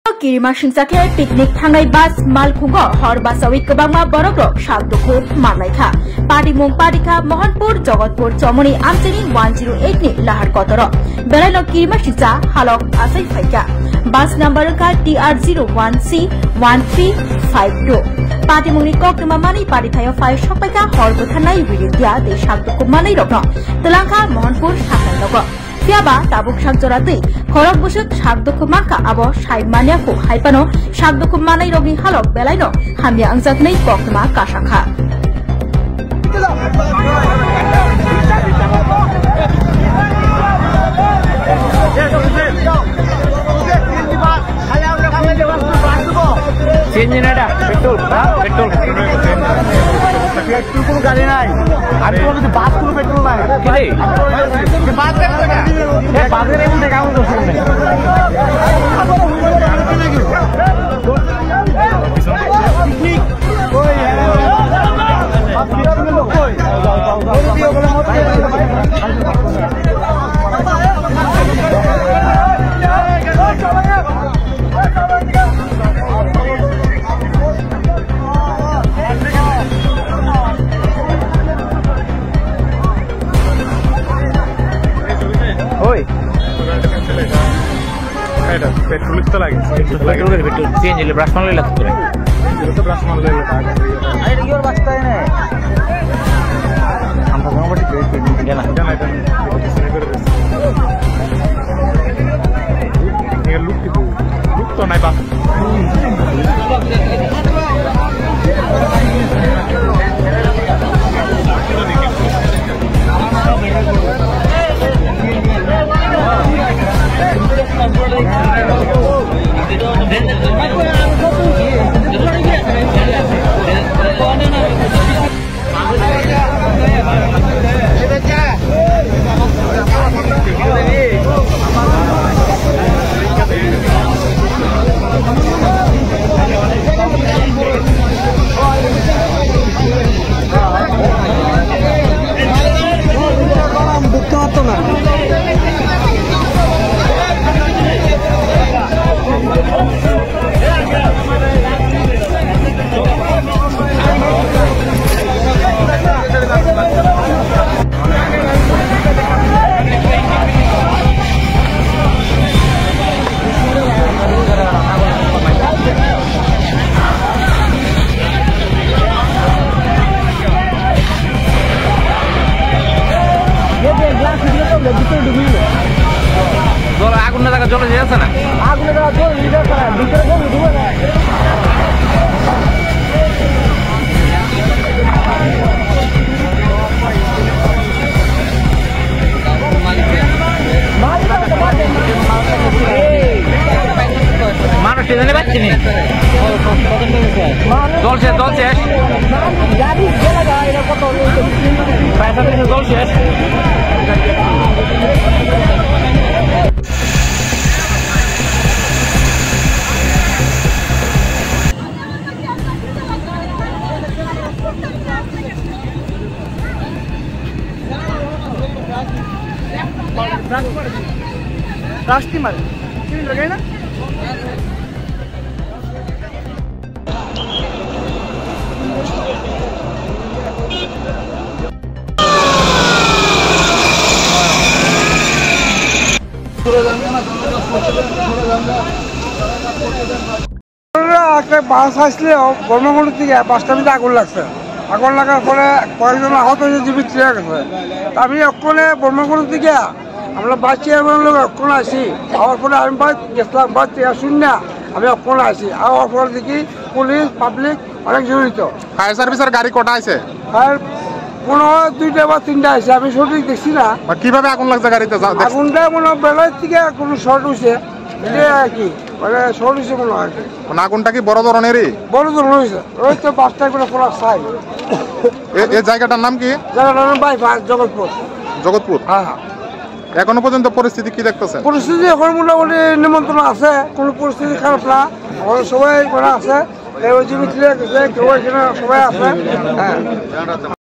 Kirima Shinsake picnic thangai bus malkhungo hor basawi kobangma borokrok sakdukhu manlaikha Padimung Padikha Mohanpur Jagatpur Chomoni Amchini 108 ni lahar kotoro belaino Kirima Shinsa halok asai phaika bus number ka TR01C 1352 Padimung ni kokma mani Padithayo 5 sokpaika hor bothanai widia de sakdukhu manai rokno Telangka Mohanpur Saknalogo Tiaba tabuk sakjorati khorok busuk sakdukhu maka abo saimaniaku haipano sakdukhu manai rogni halok belaino hamya angjaknai kokma kasakha petrol কোনো গাড়ি নাই আর কোনো যদি বাস কোনো petrol নাই কি রে বাস দেখতে না এ বাসের এমন দেখা হলো শুনে পিকনিক ওই पेट्रोल तो लगे पेट्रोल चेंज ले ब्रश मारले लगते रे तो ब्रश मारले लगा अरे योर बसता है ना हम तो गांव बड़ी पेट जाना ये लुक तो नहीं बा আগুন না জায়গা জ্বলে যাচ্ছে না আগুন না জ্বলে যাচ্ছে না ভিতরে জ্বলে ডুবে না মানুষ জানে পাচ্ছি না জলছে জলছে গাড়ি জ্বলে যায় এটা কত পয়সা দিয়ে জলছে रास्ते मारे लगे ना বাস আসলে বর্মগুলো থেকে বাসটা মধ্যে আগুন লাগছে আগুন লাগার পরে কয়েকজন আহত হয়ে জীবিত হয়ে গেছে আমি অক্ষণে বর্মগুলো থেকে আমরা বাস চেয়ারম্যান লোক অক্ষণ আসি আবার পরে আমি গেছিলাম বাস শুন না আমি অক্ষণ আসি আবার পরে দেখি পুলিশ পাবলিক অনেক জড়িত ফায়ার সার্ভিসের গাড়ি কটা আছে ফায়ার কোনো 2টা বা 3টা আছে আমি সঠিক দেখছি না কিভাবে আগুন লাগছে গাড়িতে আগুনটা মনে বেলার থেকে কোনো শর্ট হয়েছে এটা আর কি মানে শর্ট হয়েছে মনে হয় মানে আগুনটা কি বড় ধরনেরই বড় ধরনের হয়েছে ওই তো বাসটা করে খোলা চাই এই জায়গাটার নাম কি জায়গাটার নাম বাইপাস জগৎপুর জগৎপুর হ্যাঁ এখনো পর্যন্ত পরিস্থিতি কি দেখতেছেন পরিস্থিতি এখন মোটামুটি নিমন্ত্রণ আছে কোনো পরিস্থিতি খারাপ না এখন সবাই করা আছে কেউ জীবিত কেউ এখানে সবাই আছে হ্যাঁ